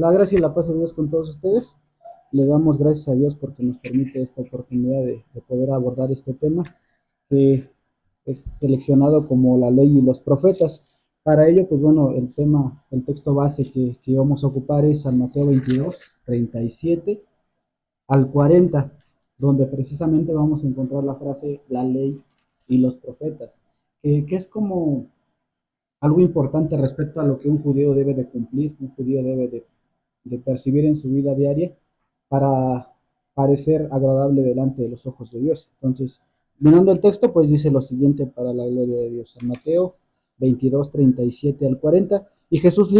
La gracia y la paz de Dios con todos ustedes. Le damos gracias a Dios porque nos permite esta oportunidad de poder abordar este tema que es seleccionado como la ley y los profetas. Para ello, pues bueno, el texto base que vamos a ocupar es San Mateo 22, 37 al 40, donde precisamente vamos a encontrar la frase la ley y los profetas, que es como algo importante respecto a lo que un judío debe de cumplir, un judío debe de percibir en su vida diaria para parecer agradable delante de los ojos de Dios. Entonces, mirando el texto, pues dice lo siguiente para la gloria de Dios. San Mateo 22, 37 al 40. Y Jesús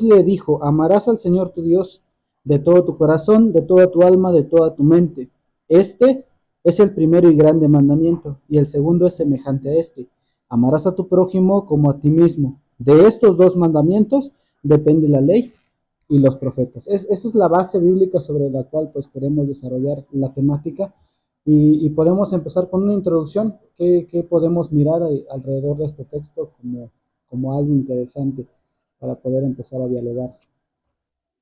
le dijo, amarás al Señor tu Dios de todo tu corazón, de toda tu alma, de toda tu mente. Este es el primero y grande mandamiento, y el segundo es semejante a este. Amarás a tu prójimo como a ti mismo. De estos dos mandamientos depende la ley y los profetas. Esa es la base bíblica sobre la cual pues queremos desarrollar la temática y podemos empezar con una introducción que podemos mirar alrededor de este texto como algo interesante para poder empezar a dialogar.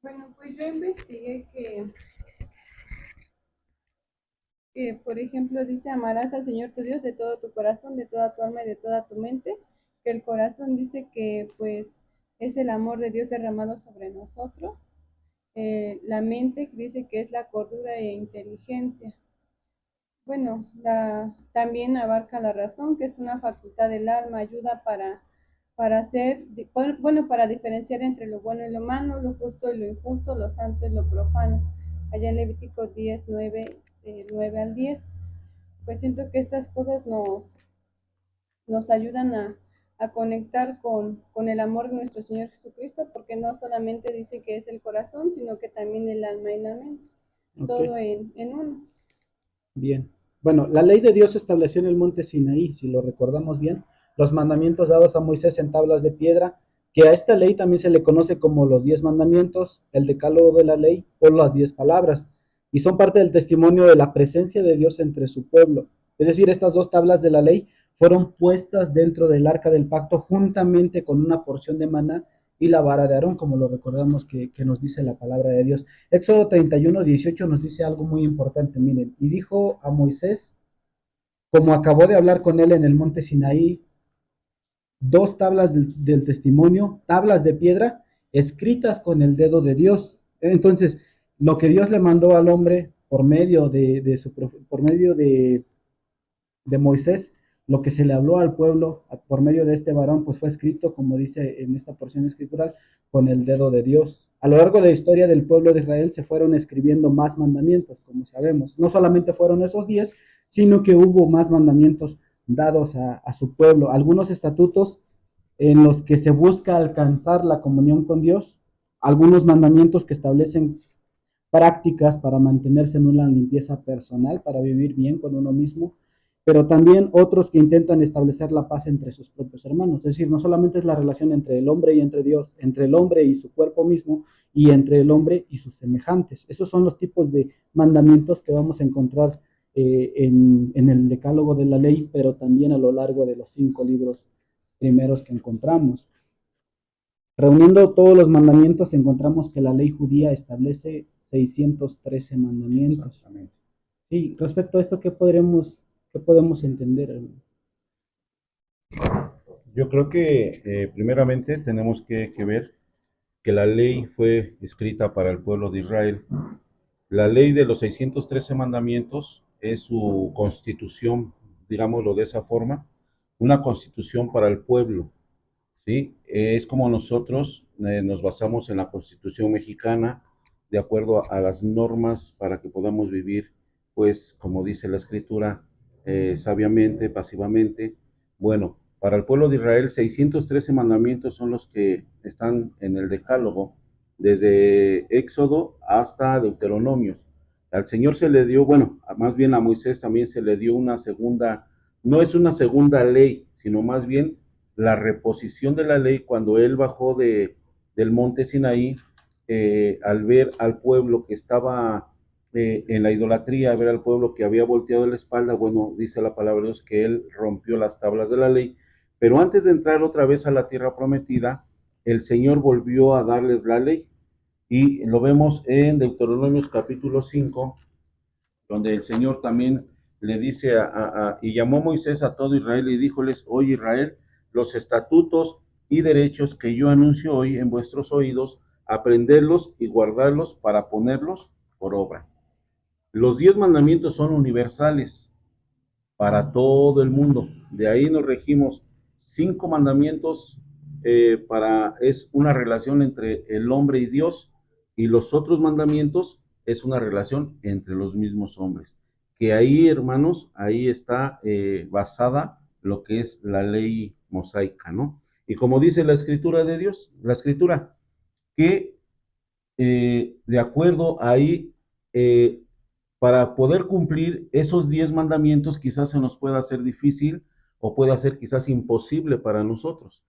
Bueno, pues yo investigué que, por ejemplo, dice, amarás al Señor tu Dios de todo tu corazón, de toda tu alma y de toda tu mente, que el corazón dice que pues es el amor de Dios derramado sobre nosotros, la mente dice que es la cordura e inteligencia. Bueno, también abarca la razón, que es una facultad del alma, ayuda para hacer, bueno, para diferenciar entre lo bueno y lo malo, lo justo y lo injusto, lo santo y lo profano. Allá en Levítico 10, 9, 9 al 10. Pues siento que estas cosas nos ayudan a conectar con el amor de nuestro Señor Jesucristo, porque no solamente dice que es el corazón, sino que también el alma y la mente, todo Okay. en uno. Bien. Bueno, la ley de Dios se estableció en el monte Sinaí, si lo recordamos bien, los mandamientos dados a Moisés en tablas de piedra, que a esta ley también se le conoce como los 10 mandamientos, el decálogo de la ley o las 10 palabras, y son parte del testimonio de la presencia de Dios entre su pueblo. Es decir, estas dos tablas de la ley fueron puestas dentro del arca del pacto juntamente con una porción de maná y la vara de Aarón, como lo recordamos que nos dice la palabra de Dios. Éxodo 31, 18 nos dice algo muy importante, miren, y dijo a Moisés, como acabó de hablar con él en el monte Sinaí, dos tablas del testimonio, tablas de piedra, escritas con el dedo de Dios. Entonces, lo que Dios le mandó al hombre por medio por medio de Moisés, lo que se le habló al pueblo por medio de este varón, pues fue escrito, como dice en esta porción escritural, con el dedo de Dios. A lo largo de la historia del pueblo de Israel se fueron escribiendo más mandamientos, como sabemos. No solamente fueron esos 10, sino que hubo más mandamientos dados a su pueblo. Algunos estatutos en los que se busca alcanzar la comunión con Dios, algunos mandamientos que establecen prácticas para mantenerse en una limpieza personal, para vivir bien con uno mismo, pero también otros que intentan establecer la paz entre sus propios hermanos. Es decir, no solamente es la relación entre el hombre y entre Dios, entre el hombre y su cuerpo mismo, y entre el hombre y sus semejantes. Esos son los tipos de mandamientos que vamos a encontrar en el decálogo de la ley, pero también a lo largo de los 5 libros primeros que encontramos. Reuniendo todos los mandamientos, encontramos que la ley judía establece 613 mandamientos. Exactamente. Sí, respecto a esto, qué podemos entender, hermano? Yo creo que primeramente tenemos que ver que la ley fue escrita para el pueblo de Israel. La ley de los 613 mandamientos es su constitución, digámoslo de esa forma, una constitución para el pueblo, ¿sí? Es como nosotros nos basamos en la Constitución mexicana, de acuerdo a las normas para que podamos vivir, pues, como dice la Escritura, sabiamente, pasivamente. Bueno, para el pueblo de Israel, 613 mandamientos son los que están en el Decálogo, desde Éxodo hasta Deuteronomios. Al Señor se le dio, bueno, más bien a Moisés también se le dio una segunda, no es una segunda ley, sino más bien la reposición de la ley cuando él bajó del monte Sinaí, al ver al pueblo que estaba en la idolatría, ver al pueblo que había volteado la espalda, bueno, dice la palabra de Dios que él rompió las tablas de la ley, pero antes de entrar otra vez a la tierra prometida, el Señor volvió a darles la ley, Y lo vemos en Deuteronomios capítulo 5, donde el Señor también le dice y llamó Moisés a todo Israel y díjoles: oye Israel, los estatutos y derechos que yo anuncio hoy en vuestros oídos, aprenderlos y guardarlos para ponerlos por obra. Los 10 mandamientos son universales para todo el mundo. De ahí nos regimos 5 mandamientos es una relación entre el hombre y Dios, y los otros mandamientos es una relación entre los mismos hombres. Que ahí, hermanos, ahí está basada lo que es la ley mosaica, ¿no? Y como dice la escritura de Dios, la escritura, que de acuerdo ahí, para poder cumplir esos 10 mandamientos quizás se nos pueda hacer difícil o pueda ser quizás imposible para nosotros.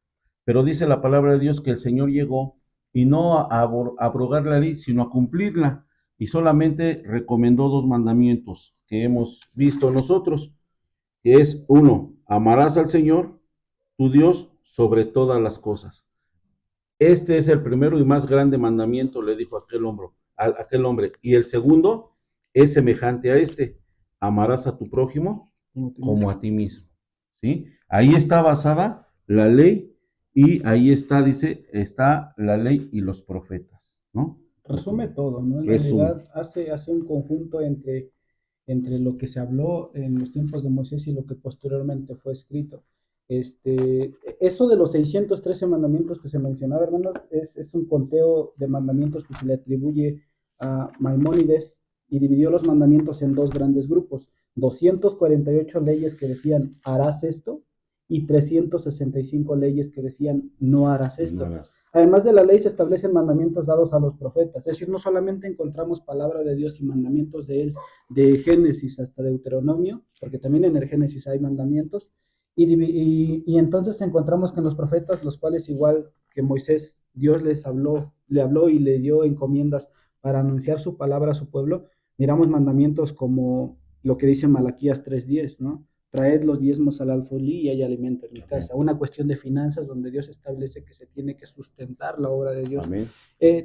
Pero dice la palabra de Dios que el Señor llegó y no a abrogar la ley, sino a cumplirla. Y solamente recomendó 2 mandamientos que hemos visto nosotros, que es uno: amarás al Señor, tu Dios, sobre todas las cosas. Este es el primero y más grande mandamiento, le dijo aquel hombre. Y el segundo es semejante a este: amarás a tu prójimo como a ti mismo. ¿Sí? Ahí está basada la ley, y ahí está, dice, está la ley y los profetas, ¿no? Resume todo, ¿no? En Resume. realidad hace un conjunto entre lo que se habló en los tiempos de Moisés y lo que posteriormente fue escrito. Esto de los 613 mandamientos que se mencionaba, hermanos, es un conteo de mandamientos que se le atribuye a Maimónides, y dividió los mandamientos en 2 grandes grupos: 248 leyes que decían harás esto, y 365 leyes que decían no harás esto. Nada. Además de la ley, se establecen mandamientos dados a los profetas. Es decir, no solamente encontramos palabra de Dios y mandamientos de él, de Génesis hasta Deuteronomio, porque también en el Génesis hay mandamientos, y entonces encontramos que en los profetas, los cuales, igual que Moisés, Dios le habló y le dio encomiendas para anunciar su palabra a su pueblo, miramos mandamientos como lo que dice Malaquías 3:10, ¿no? Traed los diezmos al alfolí y hay alimento en mi casa. Una cuestión de finanzas donde Dios establece que se tiene que sustentar la obra de Dios.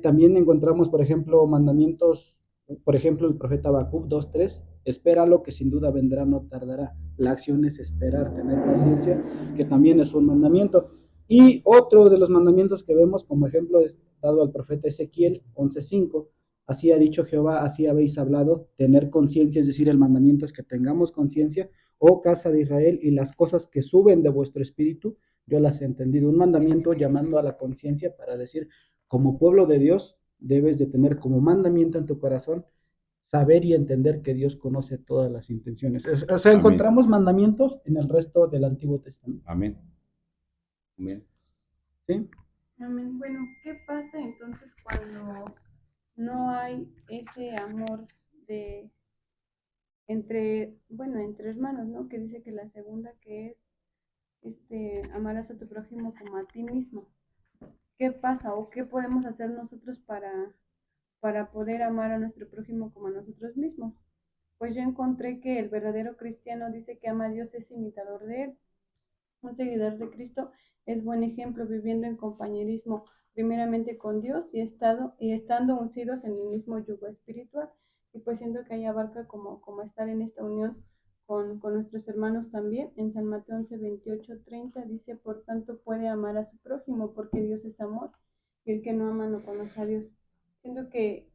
También encontramos, por ejemplo, mandamientos, por ejemplo, el profeta Habacuc 2:3: espéralo, que sin duda vendrá, no tardará. La acción es esperar, tener paciencia, que también es un mandamiento. Y otro de los mandamientos que vemos como ejemplo es dado al profeta Ezequiel 11:5: así ha dicho Jehová, así habéis hablado. Tener conciencia, es decir, el mandamiento es que tengamos conciencia, oh casa de Israel, y las cosas que suben de vuestro espíritu, yo las he entendido. Un mandamiento llamando a la conciencia para decir, como pueblo de Dios, debes de tener como mandamiento en tu corazón saber y entender que Dios conoce todas las intenciones. O sea, encontramos mandamientos en el resto del Antiguo Testamento. Amén. Amén. ¿Sí? Amén. Bueno, ¿qué pasa entonces cuando no hay ese amor de entre hermanos, ¿no? Que dice que la segunda, que es amarás a tu prójimo como a ti mismo. ¿Qué pasa o qué podemos hacer nosotros para poder amar a nuestro prójimo como a nosotros mismos? Pues yo encontré que el verdadero cristiano dice que ama a Dios, es imitador de él. Un seguidor de Cristo es buen ejemplo, viviendo en compañerismo primeramente con Dios y estando uncidos en el mismo yugo espiritual. Y pues siento que ahí abarca como estar en esta unión con nuestros hermanos también. En San Mateo 11:28-30 dice: por tanto puede amar a su prójimo, porque Dios es amor, y el que no ama no conoce a Dios. Siento que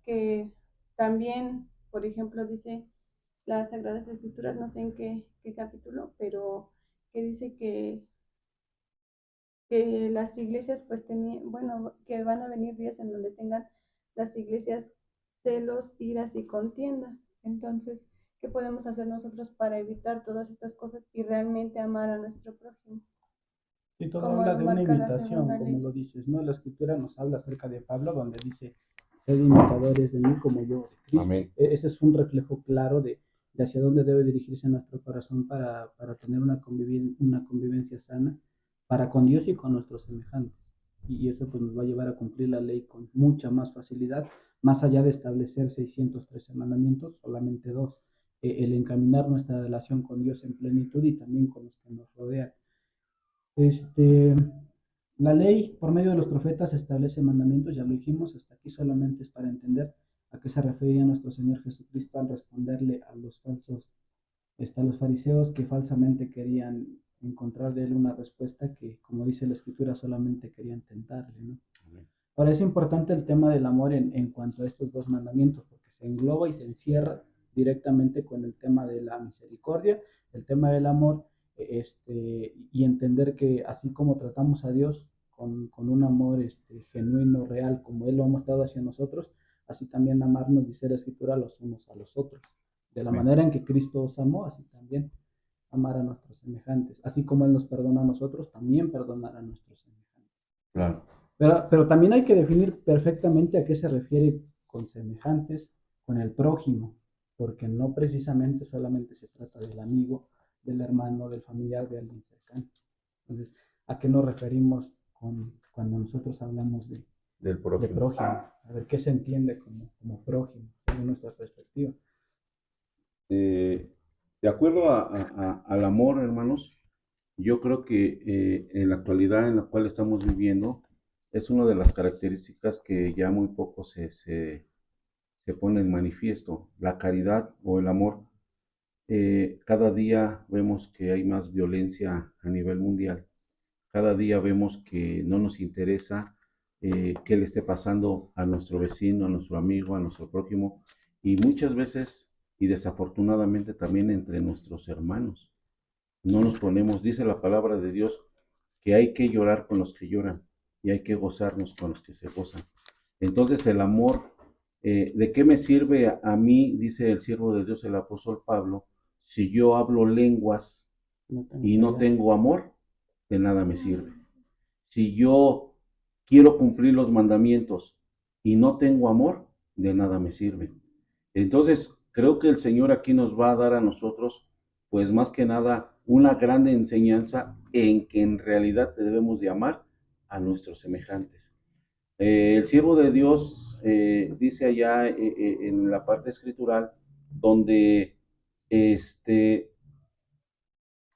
también, por ejemplo, dice las Sagradas Escrituras, no sé en qué capítulo, pero que dice que las iglesias pues tenían, bueno, que van a venir días en donde tengan las iglesias celos, iras y contiendas. Entonces, ¿qué podemos hacer nosotros para evitar todas estas cosas y realmente amar a nuestro prójimo? Y todo Como habla lo de una marca la imitación, segunda como ley. lo dices, ¿no? La escritura nos habla acerca de Pablo, donde dice, sed imitadores de mí como yo de Cristo. Amén. Ese es un reflejo claro de hacia dónde debe dirigirse nuestro corazón para tener una convivencia sana, para con Dios y con nuestros semejantes. Y eso pues nos va a llevar a cumplir la ley con mucha más facilidad, más allá de establecer 613 mandamientos, solamente 2: el encaminar nuestra relación con Dios en plenitud y también con los que nos rodean. Este, La ley, por medio de los profetas, establece mandamientos, ya lo dijimos, hasta aquí solamente es para entender a qué se refería nuestro Señor Jesucristo al responderle a los falsos, a los fariseos que falsamente querían encontrar de él una respuesta que, como dice la Escritura, solamente querían tentarle, ¿no? Ahora es importante el tema del amor en cuanto a estos dos mandamientos, porque se engloba y se encierra directamente con el tema de la misericordia, el tema del amor, y entender que así como tratamos a Dios con un amor genuino, real, como Él lo ha mostrado hacia nosotros, así también amarnos, dice la Escritura, los unos a los otros. De la Amén. manera en que Cristo os amó, así también amar a nuestros semejantes. Así como Él nos perdona a nosotros, también perdonar a nuestros semejantes. Claro. Pero también hay que definir perfectamente a qué se refiere con semejantes, con el prójimo, porque no precisamente solamente se trata del amigo, del hermano, del familiar, de alguien cercano. Entonces, ¿a qué nos referimos cuando nosotros hablamos de Del prójimo. prójimo? A ver, ¿qué se entiende como prójimo, según nuestra perspectiva? De acuerdo al amor, hermanos, yo creo que en la actualidad en la cual estamos viviendo es una de las características que ya muy poco se pone en manifiesto. La caridad o el amor. Cada día vemos que hay más violencia a nivel mundial. Cada día vemos que no nos interesa qué le esté pasando a nuestro vecino, a nuestro amigo, a nuestro prójimo, y muchas veces, y desafortunadamente también entre nuestros hermanos. No nos ponemos, dice la palabra de Dios, que hay que llorar con los que lloran y hay que gozarnos con los que se gozan. Entonces el amor, ¿de qué me sirve a mí, dice el siervo de Dios, el apóstol Pablo, si yo hablo lenguas y no tengo amor? De nada me sirve. Si yo quiero cumplir los mandamientos y no tengo amor, de nada me sirve. Entonces, creo que el Señor aquí nos va a dar a nosotros, pues más que nada, una gran enseñanza en que en realidad debemos de amar a nuestros semejantes. El siervo de Dios dice allá en la parte escritural, donde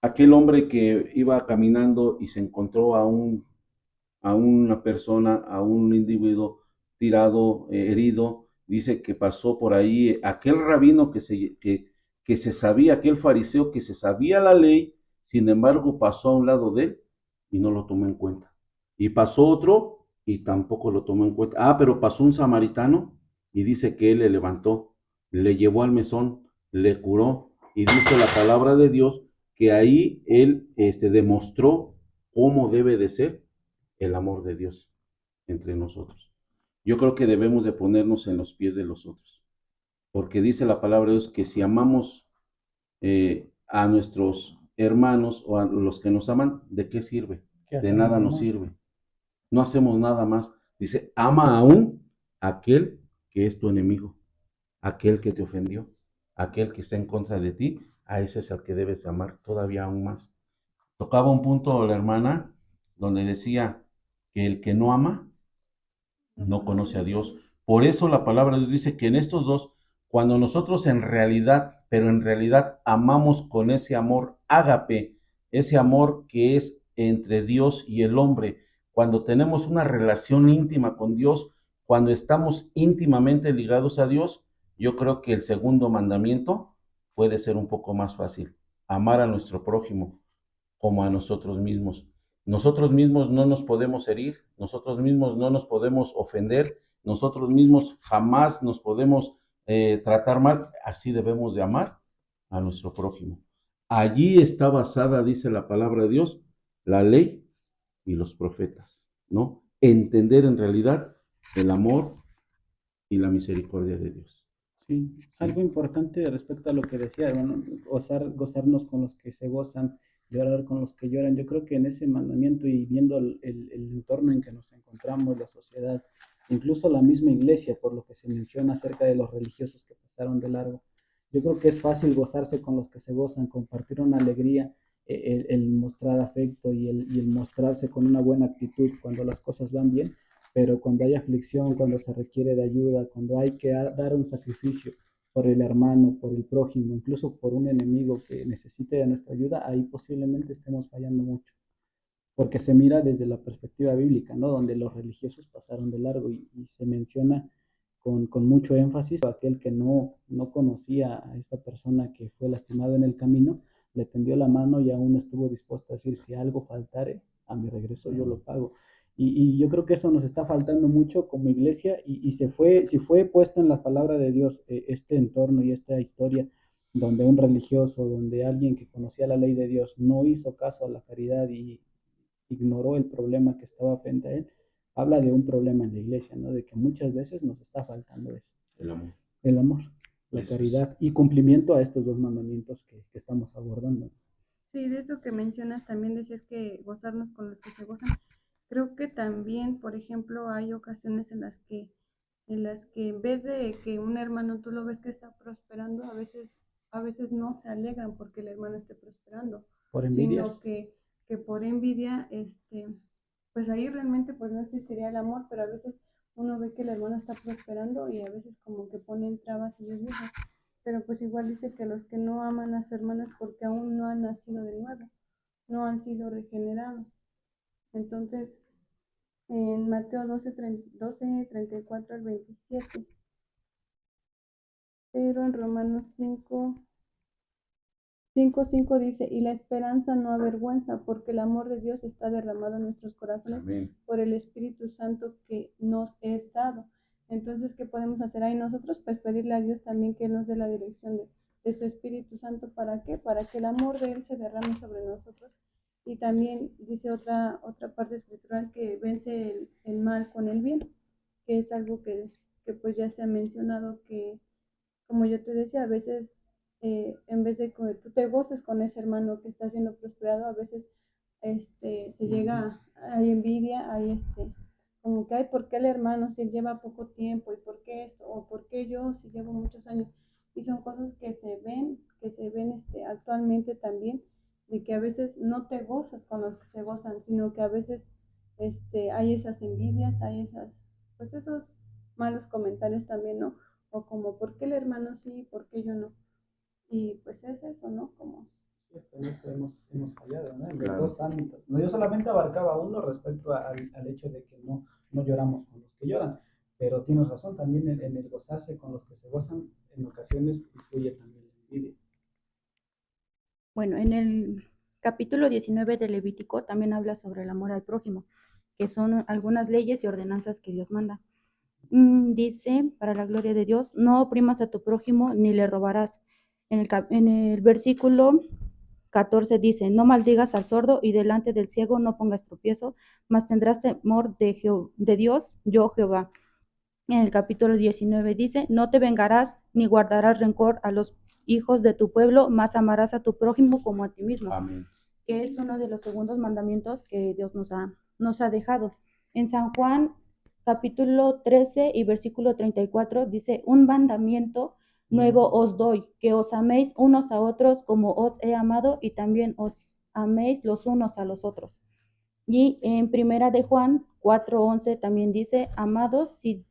aquel hombre que iba caminando y se encontró a una persona, a un individuo tirado, herido, dice que pasó por ahí aquel rabino que se sabía, aquel fariseo que se sabía la ley, sin embargo pasó a un lado de él y no lo tomó en cuenta. Y pasó otro y tampoco lo tomó en cuenta. Ah, pero pasó un samaritano y dice que él le levantó, le llevó al mesón, le curó y dice la palabra de Dios que ahí él demostró cómo debe de ser el amor de Dios entre nosotros. Yo creo que debemos de ponernos en los pies de los otros, porque dice la palabra de Dios que si amamos a nuestros hermanos o a los que nos aman, ¿de qué sirve? De nada nos sirve. No hacemos nada más. Dice, ama aún a aquel que es tu enemigo, aquel que te ofendió, aquel que está en contra de ti, a ese es al que debes amar todavía aún más. Tocaba un punto la hermana donde decía que el que no ama no conoce a Dios. Por eso la palabra de Dios dice que en estos dos, cuando nosotros en realidad, pero en realidad amamos con ese amor ágape, ese amor que es entre Dios y el hombre, cuando tenemos una relación íntima con Dios, cuando estamos íntimamente ligados a Dios, yo creo que el segundo mandamiento puede ser un poco más fácil, amar a nuestro prójimo como a nosotros mismos. Nosotros mismos no nos podemos herir, nosotros mismos no nos podemos ofender, nosotros mismos jamás nos podemos tratar mal, así debemos de amar a nuestro prójimo. Allí está basada, dice la palabra de Dios, la ley y los profetas, ¿no? Entender en realidad el amor y la misericordia de Dios. Sí, algo importante respecto a lo que decía, hermano, gozarnos con los que se gozan, llorar con los que lloran. Yo creo que en ese mandamiento y viendo el entorno en que nos encontramos, la sociedad, incluso la misma iglesia, por lo que se menciona acerca de los religiosos que pasaron de largo, yo creo que es fácil gozarse con los que se gozan, compartir una alegría, el mostrar afecto y el mostrarse con una buena actitud cuando las cosas van bien, pero cuando hay aflicción, cuando se requiere de ayuda, cuando hay que dar un sacrificio por el hermano, por el prójimo, incluso por un enemigo que necesite de nuestra ayuda, ahí posiblemente estemos fallando mucho. porque se mira desde la perspectiva bíblica, ¿no? Donde los religiosos pasaron de largo y se menciona con mucho énfasis a aquel que no conocía a esta persona que fue lastimado en el camino, le tendió la mano y aún estuvo dispuesto a decir, si algo faltare, a mi regreso yo lo pago. Y yo creo que eso nos está faltando mucho como iglesia y si fue puesto en la palabra de Dios este entorno y esta historia donde un religioso, donde alguien que conocía la ley de Dios no hizo caso a la caridad y ignoró el problema que estaba frente a él, habla de un problema en la iglesia, ¿no? De que muchas veces nos está faltando eso. El amor, la Eso es. caridad y cumplimiento a estos dos mandamientos que estamos abordando. Sí, de eso que mencionas también decías que gozarnos con los que se gozan. Creo que también, por ejemplo, hay ocasiones en las que en vez de que un hermano tú lo ves que está prosperando, a veces no se alegran porque el hermano esté prosperando, Por sino envidias. que por envidia, pues ahí realmente pues no existiría el amor, pero a veces uno ve que el hermano está prosperando y a veces como que ponen trabas ellos mismos. Pero pues igual dice que los que no aman a su hermano es porque aún no han nacido de nuevo, no han sido regenerados. Entonces, en Mateo 34 al 27, pero en Romanos 5 dice, y la esperanza no avergüenza, porque el amor de Dios está derramado en nuestros corazones Amén. por el Espíritu Santo que nos es dado. Entonces, ¿qué podemos hacer ahí nosotros? Pues pedirle a Dios también que nos dé la dirección de su Espíritu Santo. ¿Para qué? Para que el amor de Él se derrame sobre nosotros. Y también dice otra parte escritural que vence el mal con el bien, que es algo que pues ya se ha mencionado que, como yo te decía, a veces en vez de que tú te goces con ese hermano que está siendo prosperado, a veces se llega, hay envidia, hay como que hay por qué el hermano si lleva poco tiempo y por qué esto, o por qué yo si llevo muchos años. Y son cosas que se ven actualmente también, de que a veces no te gozas con los que se gozan, sino que a veces hay esas envidias, hay pues esos malos comentarios también, ¿no? O como, ¿por qué el hermano sí, por qué yo no? Y pues es eso, ¿no? Como... En eso hemos fallado, ¿no? En los Claro. dos ámbitos. No, yo solamente abarcaba uno respecto al hecho de que no lloramos con los que lloran, pero tienes razón, también en el gozarse con los que se gozan, en ocasiones influye también la envidia. Bueno, en el capítulo 19 de Levítico también habla sobre el amor al prójimo, que son algunas leyes y ordenanzas que Dios manda. Dice, para la gloria de Dios, no oprimas a tu prójimo ni le robarás. En el versículo 14 dice, no maldigas al sordo y delante del ciego no pongas tropiezo, mas tendrás temor de Dios, yo Jehová. En el capítulo 19 dice, no te vengarás ni guardarás rencor a los hijos de tu pueblo, mas amarás a tu prójimo como a ti mismo. Amén. Que es uno de los segundos mandamientos que Dios nos ha dejado. En San Juan, capítulo 13 y versículo 34, dice, un mandamiento nuevo os doy, que os améis unos a otros como os he amado y también os améis los unos a los otros. Y en primera de Juan 4:11 también dice, amados, si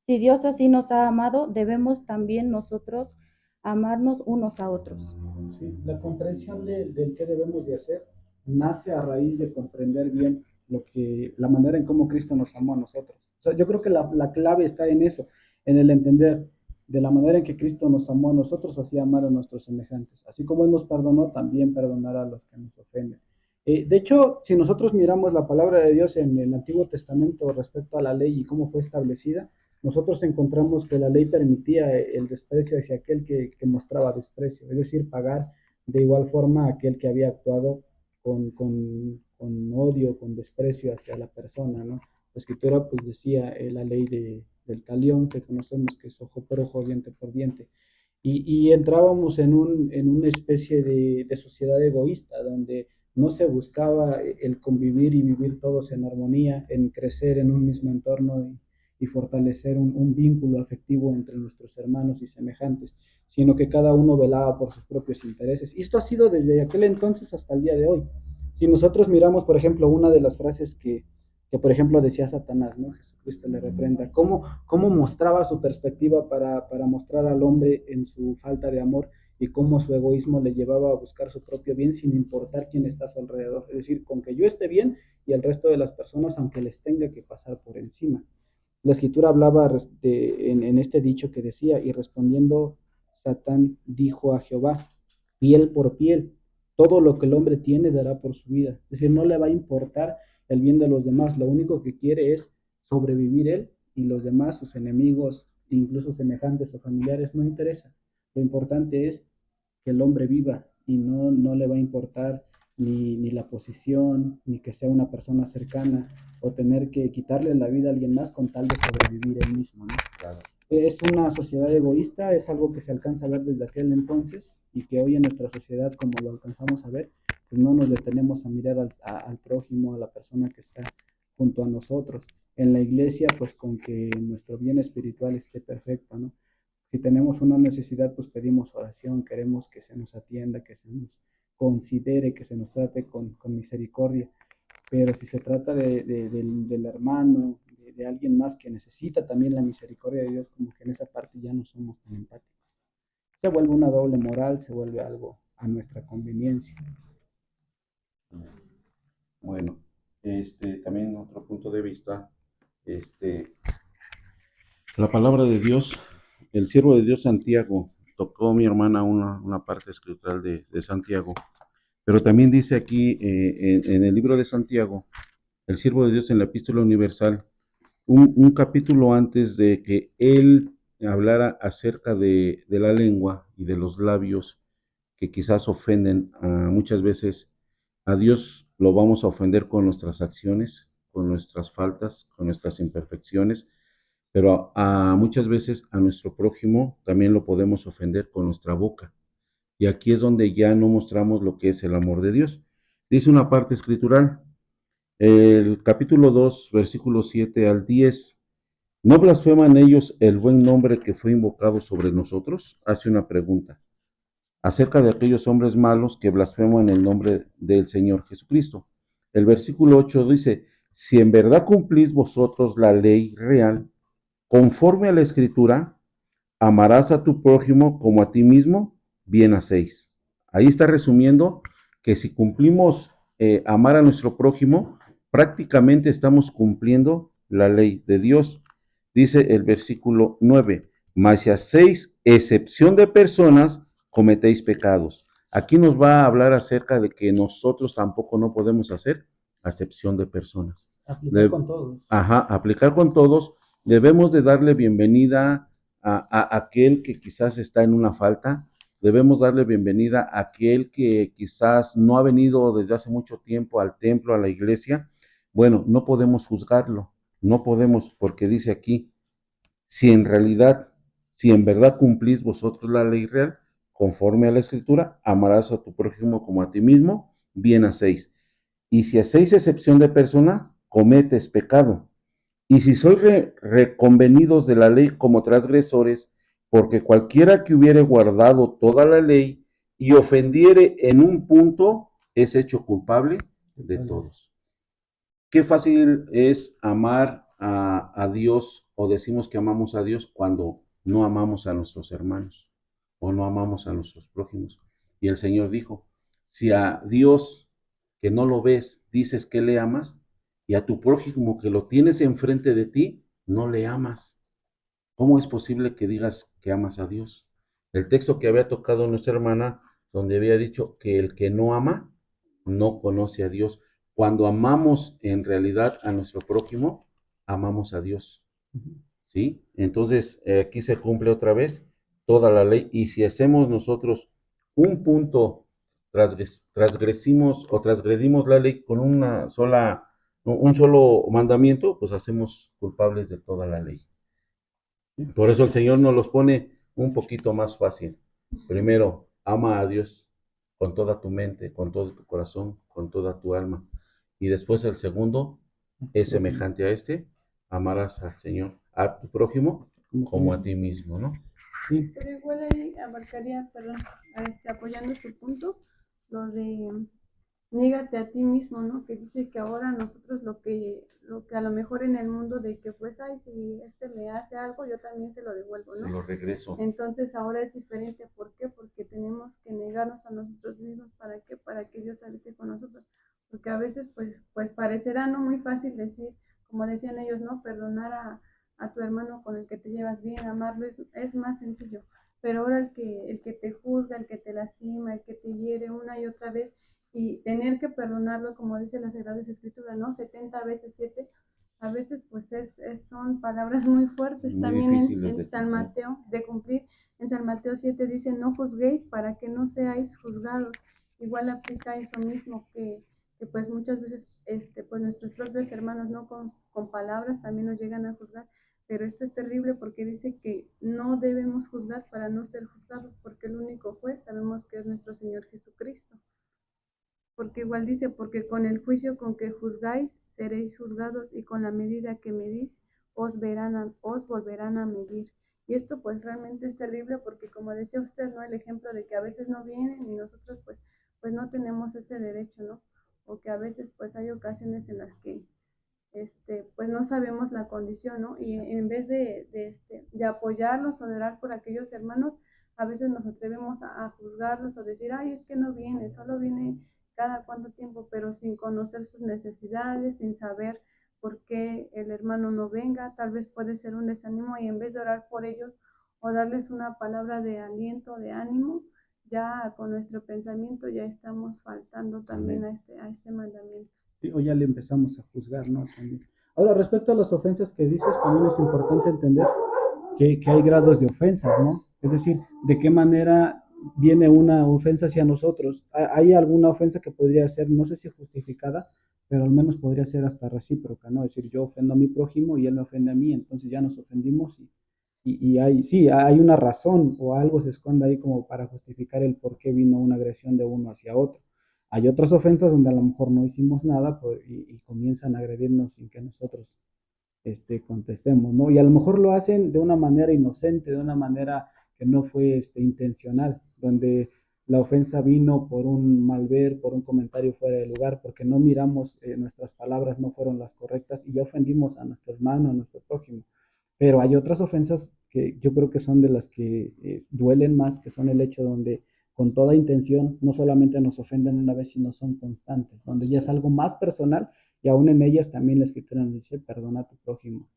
Dios así nos ha amado, debemos también nosotros amarnos unos a otros. Sí, la comprensión del que debemos de hacer nace a raíz de comprender bien la manera en cómo Cristo nos amó a nosotros. O sea, yo creo que la clave está en eso, en el entender de la manera en que Cristo nos amó a nosotros, así amar a nuestros semejantes. Así como Él nos perdonó, también perdonar a los que nos ofenden. De hecho, si nosotros miramos la palabra de Dios en el Antiguo Testamento respecto a la ley y cómo fue establecida, nosotros encontramos que la ley permitía el desprecio hacia aquel que mostraba desprecio, es decir, pagar de igual forma a aquel que había actuado con odio, con desprecio hacia la persona, ¿no? La escritura pues decía la ley del talión, que conocemos que es ojo por ojo, diente por diente, y entrábamos en una especie de sociedad egoísta, donde no se buscaba el convivir y vivir todos en armonía, en crecer en un mismo entorno y fortalecer un vínculo afectivo entre nuestros hermanos y semejantes, sino que cada uno velaba por sus propios intereses. Y esto ha sido desde aquel entonces hasta el día de hoy. Si nosotros miramos, por ejemplo, una de las frases que por ejemplo decía Satanás, ¿no? Jesucristo le reprenda, cómo mostraba su perspectiva para mostrar al hombre en su falta de amor y cómo su egoísmo le llevaba a buscar su propio bien sin importar quién está a su alrededor. Es decir, con que yo esté bien y el resto de las personas, aunque les tenga que pasar por encima. La escritura hablaba en este dicho que decía, y respondiendo Satán dijo a Jehová, piel por piel, todo lo que el hombre tiene dará por su vida. Es decir, no le va a importar el bien de los demás, lo único que quiere es sobrevivir él y los demás, sus enemigos, incluso semejantes o familiares, no interesa. Lo importante es que el hombre viva y no le va a importar ni la posición, ni que sea una persona cercana, o tener que quitarle la vida a alguien más con tal de sobrevivir él mismo, ¿no? Claro. Es una sociedad egoísta, es algo que se alcanza a ver desde aquel entonces y que hoy en nuestra sociedad, como lo alcanzamos a ver, pues no nos detenemos a mirar al prójimo, a la persona que está junto a nosotros. En la iglesia, pues con que nuestro bien espiritual esté perfecto, ¿no? Si tenemos una necesidad, pues pedimos oración, queremos que se nos atienda, que se nos considere, que se nos trate con misericordia. Pero si se trata del hermano, de alguien más que necesita también la misericordia de Dios, como que en esa parte ya no somos tan empáticos. Se vuelve una doble moral, se vuelve algo a nuestra conveniencia. Bueno, también otro punto de vista, este, la palabra de Dios, el siervo de Dios Santiago, tocó mi hermana una parte escritural de Santiago, pero también dice aquí en el libro de Santiago, el siervo de Dios en la epístola universal, un capítulo antes de que él hablara acerca de la lengua y de los labios que quizás ofenden muchas veces a Dios, lo vamos a ofender con nuestras acciones, con nuestras faltas, con nuestras imperfecciones, pero muchas veces a nuestro prójimo también lo podemos ofender con nuestra boca. Y aquí es donde ya no mostramos lo que es el amor de Dios. Dice una parte escritural, el capítulo 2, versículos 7 al 10. ¿No blasfeman ellos el buen nombre que fue invocado sobre nosotros? Hace una pregunta acerca de aquellos hombres malos que blasfeman el nombre del Señor Jesucristo. El versículo 8 dice, si en verdad cumplís vosotros la ley real, conforme a la Escritura, amarás a tu prójimo como a ti mismo, bien hacéis. Ahí está resumiendo que si cumplimos amar a nuestro prójimo, prácticamente estamos cumpliendo la ley de Dios. Dice el versículo 9, mas si hacéis excepción de personas, cometéis pecados. Aquí nos va a hablar acerca de que nosotros tampoco no podemos hacer acepción de personas. Aplicar con todos. Ajá, aplicar con todos. Debemos de darle bienvenida a aquel que quizás está en una falta. Debemos darle bienvenida a aquel que quizás no ha venido desde hace mucho tiempo al templo, a la iglesia. Bueno, no podemos juzgarlo, no podemos, porque dice aquí, si en verdad cumplís vosotros la ley real, conforme a la Escritura, amarás a tu prójimo como a ti mismo, bien hacéis. Y si hacéis excepción de personas, cometes pecado. Y si sois reconvenidos de la ley como transgresores, porque cualquiera que hubiere guardado toda la ley y ofendiere en un punto, es hecho culpable de todos. Qué fácil es amar a Dios o decimos que amamos a Dios cuando no amamos a nuestros hermanos o no amamos a nuestros prójimos. Y el Señor dijo, si a Dios que no lo ves dices que le amas y a tu prójimo que lo tienes enfrente de ti no le amas, ¿cómo es posible que digas que amas a Dios? El texto que había tocado nuestra hermana, donde había dicho que el que no ama no conoce a Dios. Cuando amamos en realidad a nuestro prójimo, amamos a Dios. ¿Sí? Entonces, aquí se cumple otra vez toda la ley. Y si hacemos nosotros un punto, transgresimos o transgredimos la ley con un solo mandamiento, pues hacemos culpables de toda la ley. Por eso el Señor nos los pone un poquito más fácil. Primero, ama a Dios con toda tu mente, con todo tu corazón, con toda tu alma. Y después el segundo es semejante a este, amarás al Señor, a tu prójimo como a ti mismo, ¿no? Sí. Pero igual ahí abarcaría, perdón, apoyando su punto, lo de niégate a ti mismo, ¿no? Que dice que ahora nosotros lo que a lo mejor en el mundo de que pues, ay, si este me hace algo, yo también se lo devuelvo, Se ¿no? lo regreso. Entonces ahora es diferente, ¿por qué? Porque tenemos que negarnos a nosotros mismos, ¿para qué? Para que Dios habite con nosotros, porque a veces pues parecerá no muy fácil decir, como decían ellos, ¿no? Perdonar a tu hermano con el que te llevas bien, amarlo es más sencillo, pero ahora el que te juzga, el que te lastima, el que te hiere una y otra vez, y tener que perdonarlo, como dice las Sagradas Escrituras, ¿no? 70 veces 7, a veces pues son palabras muy fuertes. Muy También difíciles de San cumplir. Mateo, de cumplir, en San Mateo 7 dice, no juzguéis para que no seáis juzgados. Igual aplica eso mismo, que pues muchas veces pues nuestros propios hermanos, ¿no? Con palabras también nos llegan a juzgar, pero esto es terrible porque dice que no debemos juzgar para no ser juzgados, porque el único juez sabemos que es nuestro Señor Jesucristo. Porque igual dice, porque con el juicio con que juzgáis seréis juzgados y con la medida que medís os volverán a medir. Y esto pues realmente es terrible porque como decía usted, ¿no? El ejemplo de que a veces no vienen y nosotros pues no tenemos ese derecho, ¿no? O que a veces pues hay ocasiones en las que pues no sabemos la condición, ¿no? Y en vez de apoyarlos o de orar por aquellos hermanos, a veces nos atrevemos a juzgarlos o decir, ay, es que no viene, solo viene cada cuánto tiempo, pero sin conocer sus necesidades, sin saber por qué el hermano no venga, tal vez puede ser un desánimo y en vez de orar por ellos o darles una palabra de aliento, de ánimo, ya con nuestro pensamiento ya estamos faltando también a este mandamiento. Sí, o ya le empezamos a juzgar, ¿no? También. Ahora, respecto a las ofensas que dices, también es importante entender que hay grados de ofensas, ¿no? Es decir, de qué manera viene una ofensa hacia nosotros. Hay alguna ofensa que podría ser, no sé si justificada, pero al menos podría ser hasta recíproca, ¿no? Es decir, yo ofendo a mi prójimo y él me ofende a mí, entonces ya nos ofendimos y hay, sí, hay una razón o algo se esconde ahí como para justificar el por qué vino una agresión de uno hacia otro. Hay otras ofensas donde a lo mejor no hicimos nada y comienzan a agredirnos sin que nosotros contestemos, ¿no? Y a lo mejor lo hacen de una manera inocente, de una manera que no fue intencional, donde la ofensa vino por un mal ver, por un comentario fuera de lugar, porque no miramos, nuestras palabras no fueron las correctas y ya ofendimos a nuestro hermano, a nuestro prójimo. Pero hay otras ofensas que yo creo que son de las que duelen más, que son el hecho donde con toda intención no solamente nos ofenden una vez, sino son constantes, donde ya es algo más personal y aún en ellas también la escritura nos dice, perdona a tu prójimo.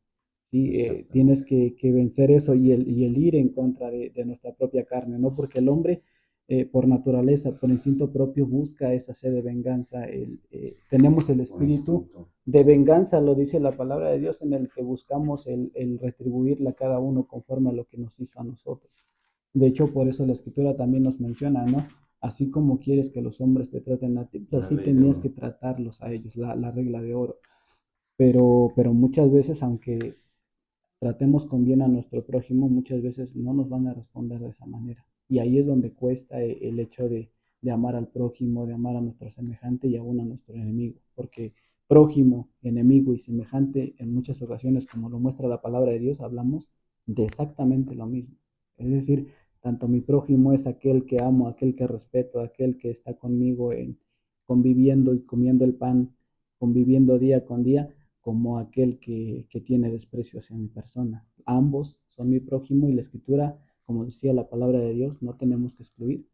Sí, tienes que vencer eso y el ir en contra de nuestra propia carne, ¿no? Porque el hombre, por naturaleza, por instinto propio, busca esa sed de venganza. Tenemos el espíritu de venganza, lo dice la palabra de Dios, en el que buscamos el retribuirle a cada uno conforme a lo que nos hizo a nosotros. De hecho, por eso la escritura también nos menciona, ¿no? Así como quieres que los hombres te traten a ti, pues así tenías que tratarlos a ellos, la regla de oro. Pero muchas veces, aunque tratemos con bien a nuestro prójimo, muchas veces no nos van a responder de esa manera. Y ahí es donde cuesta el hecho de amar al prójimo, de amar a nuestro semejante y aún a nuestro enemigo. Porque prójimo, enemigo y semejante, en muchas ocasiones, como lo muestra la palabra de Dios, hablamos de exactamente lo mismo. Es decir, tanto mi prójimo es aquel que amo, aquel que respeto, aquel que está conmigo conviviendo y comiendo el pan, conviviendo día con día, como aquel que tiene desprecio hacia mi persona. Ambos son mi prójimo y la escritura, como decía la palabra de Dios, no tenemos que excluir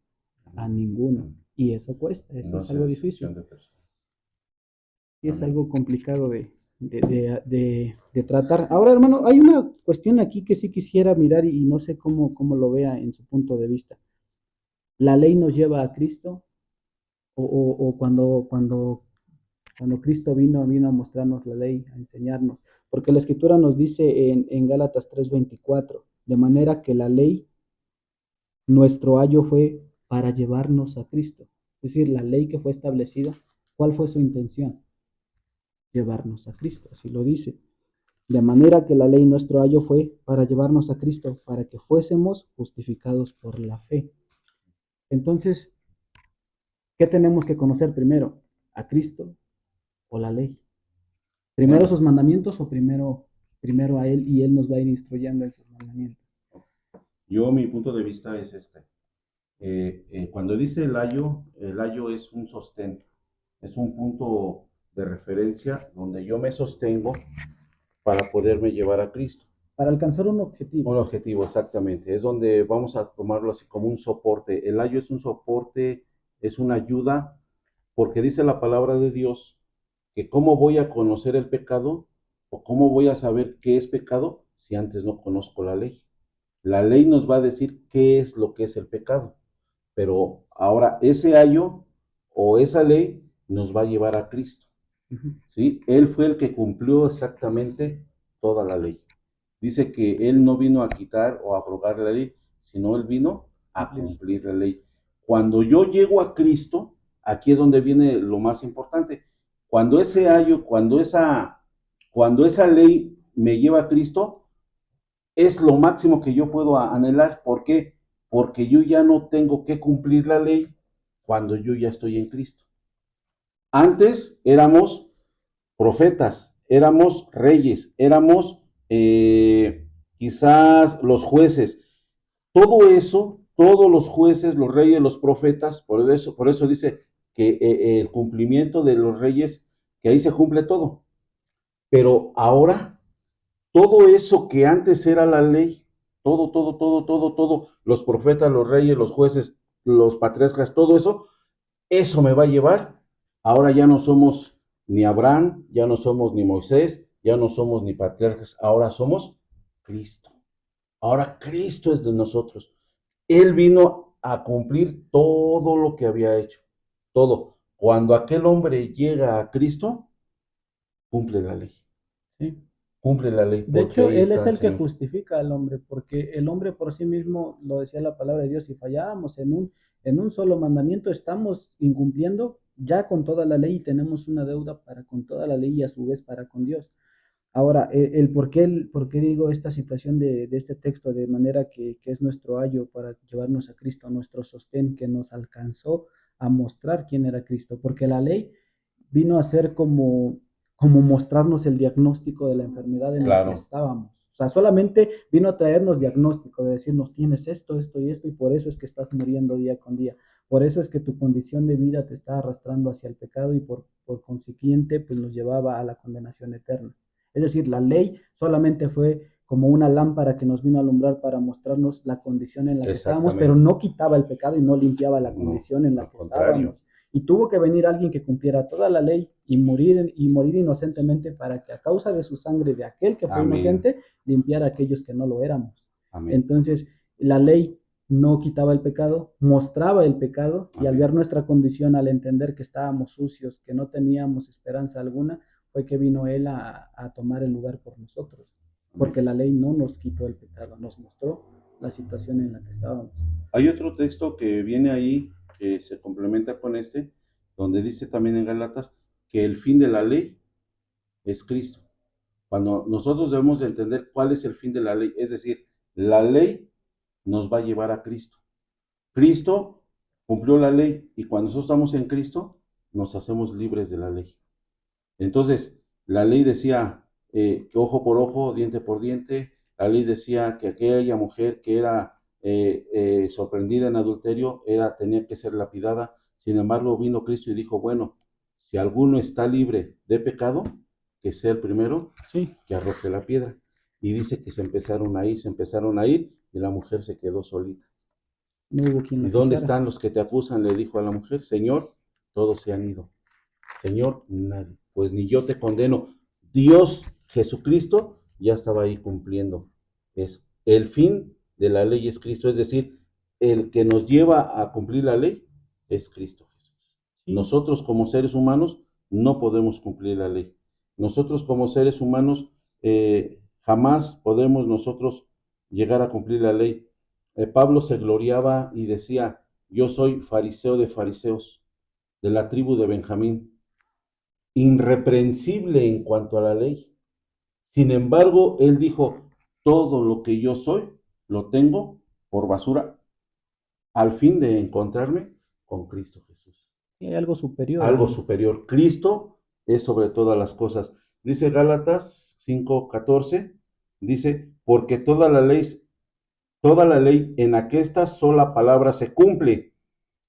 a ninguno. Y eso cuesta, eso es algo difícil. Y es algo complicado de tratar. Ahora, hermano, hay una cuestión aquí que sí quisiera mirar y no sé cómo lo vea en su punto de vista. ¿La ley nos lleva a Cristo? O cuando Cristo vino a mostrarnos la ley, a enseñarnos, porque la escritura nos dice en Gálatas 3:24, de manera que la ley, nuestro ayo fue para llevarnos a Cristo. Es decir, la ley que fue establecida, ¿cuál fue su intención? Llevarnos a Cristo, así lo dice. De manera que la ley, nuestro ayo fue para llevarnos a Cristo, para que fuésemos justificados por la fe. Entonces, ¿qué tenemos que conocer primero? ¿A Cristo o la ley? ¿Primero sus mandamientos o primero a Él y Él nos va a ir instruyendo en sus mandamientos? Yo, mi punto de vista es este. Cuando dice el ayo es un sostén. es un punto de referencia donde yo me sostengo para poderme llevar a Cristo. Para alcanzar un objetivo. Un objetivo, exactamente. Es donde vamos a tomarlo así como un soporte. El ayo es un soporte, es una ayuda, porque dice la palabra de Dios que cómo voy a conocer el pecado o cómo voy a saber qué es pecado si antes no conozco la ley. La ley nos va a decir qué es lo que es el pecado, pero ahora ese ayo o esa ley nos va a llevar a Cristo. ¿Sí? Él fue el que cumplió exactamente toda la ley. Dice que Él no vino a quitar o a abrogar la ley, sino Él vino a cumplir la ley. Cuando yo llego a Cristo, aquí es donde viene lo más importante. Cuando ese ayo, cuando esa ley me lleva a Cristo, es lo máximo que yo puedo anhelar. ¿Por qué? Porque yo ya no tengo que cumplir la ley cuando yo ya estoy en Cristo. Antes éramos profetas, éramos reyes, éramos quizás los jueces. Todo eso, todos los jueces, los reyes, los profetas, por eso dice que el cumplimiento de los reyes, que ahí se cumple todo. Pero ahora, todo eso que antes era la ley, todo, los profetas, los reyes, los jueces, los patriarcas, todo eso me va a llevar. Ahora ya no somos ni Abraham, ya no somos ni Moisés, ya no somos ni patriarcas, ahora somos Cristo. Ahora Cristo es de nosotros. Él vino a cumplir todo lo que había hecho, todo. Cuando aquel hombre llega a Cristo, cumple la ley. Sí. Cumple la ley. De hecho, Él es el que Señor. justifica al hombre, porque el hombre por sí mismo, lo decía la palabra de Dios, si falláramos en un solo mandamiento, estamos incumpliendo ya con toda la ley y tenemos una deuda para con toda la ley y a su vez para con Dios. Ahora, por qué digo esta situación de este texto de manera que es nuestro ayo para llevarnos a Cristo, nuestro sostén que nos alcanzó a mostrar quién era Cristo, porque la ley vino a ser como mostrarnos el diagnóstico de la enfermedad en la que estábamos. O sea, solamente vino a traernos diagnóstico, de decirnos, tienes esto, esto y esto, y por eso es que estás muriendo día con día. Por eso es que tu condición de vida te está arrastrando hacia el pecado y por consiguiente, pues nos llevaba a la condenación eterna. Es decir, la ley solamente fue como una lámpara que nos vino a alumbrar para mostrarnos la condición en la que estábamos, pero no quitaba el pecado y no limpiaba la condición en la que estábamos. Y tuvo que venir alguien que cumpliera toda la ley y morir inocentemente para que a causa de su sangre de aquel que fue inocente, limpiara a aquellos que no lo éramos. Amén. Entonces, la ley no quitaba el pecado, mostraba el pecado. Amén. Y al ver nuestra condición, al entender que estábamos sucios, que no teníamos esperanza alguna, fue que vino Él a tomar el lugar por nosotros. Porque la ley no nos quitó el pecado, nos mostró la situación en la que estábamos. Hay otro texto que viene ahí, que se complementa con este, donde dice también en Gálatas que el fin de la ley es Cristo. Cuando nosotros debemos de entender cuál es el fin de la ley, es decir, la ley nos va a llevar a Cristo. Cristo cumplió la ley y cuando nosotros estamos en Cristo, nos hacemos libres de la ley. Entonces, la ley decía que ojo por ojo, diente por diente. La ley decía que aquella mujer que era sorprendida en adulterio tenía que ser lapidada. Sin embargo, vino Cristo y dijo, bueno, si alguno está libre de pecado, que sea el primero que arroje la piedra. Y dice que se empezaron a ir, y la mujer se quedó solita. No hubo quien la ¿Y dónde acusara. están los que te acusan? Le dijo a la mujer, Señor, todos se han ido. Señor, nadie. Pues ni yo te condeno. Dios, Jesucristo, ya estaba ahí cumpliendo eso. El fin de la ley es Cristo, es decir, el que nos lleva a cumplir la ley es Cristo Jesús. Nosotros como seres humanos no podemos cumplir la ley. Nosotros como seres humanos jamás podemos nosotros llegar a cumplir la ley. Pablo se gloriaba y decía, yo soy fariseo de fariseos, de la tribu de Benjamín, irreprensible en cuanto a la ley. Sin embargo, él dijo, todo lo que yo soy, lo tengo por basura, al fin de encontrarme con Cristo Jesús. Hay algo superior. Algo superior. Cristo es sobre todas las cosas. Dice Gálatas 5:14, dice, porque toda la ley en aquesta sola palabra se cumple.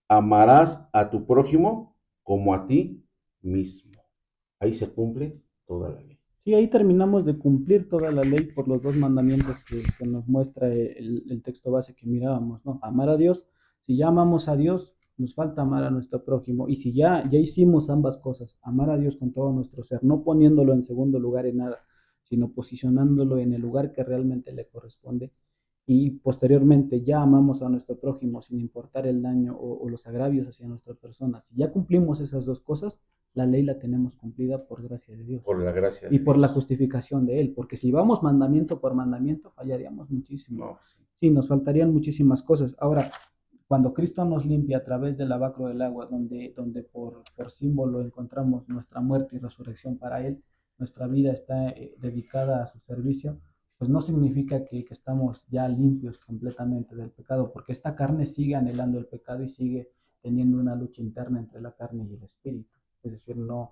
Amarás a tu prójimo como a ti mismo. Ahí se cumple toda la ley. Sí, ahí terminamos de cumplir toda la ley por los dos mandamientos que nos muestra el texto base que mirábamos, ¿no? Amar a Dios. Si ya amamos a Dios, nos falta amar a nuestro prójimo. Y si ya hicimos ambas cosas, amar a Dios con todo nuestro ser, no poniéndolo en segundo lugar en nada, sino posicionándolo en el lugar que realmente le corresponde, y posteriormente ya amamos a nuestro prójimo sin importar el daño o los agravios hacia nuestra persona. Si ya cumplimos esas dos cosas, la ley la tenemos cumplida por gracia de Dios Por la gracia y de por la Dios. justificación de Él, porque si vamos mandamiento por mandamiento, fallaríamos muchísimo. No, sí. Sí, nos faltarían muchísimas cosas. Ahora, cuando Cristo nos limpia a través del lavacro del agua, donde por símbolo encontramos nuestra muerte y resurrección para Él, nuestra vida está dedicada a su servicio, pues no significa que estamos ya limpios completamente del pecado, porque esta carne sigue anhelando el pecado y sigue teniendo una lucha interna entre la carne y el espíritu. Es decir, no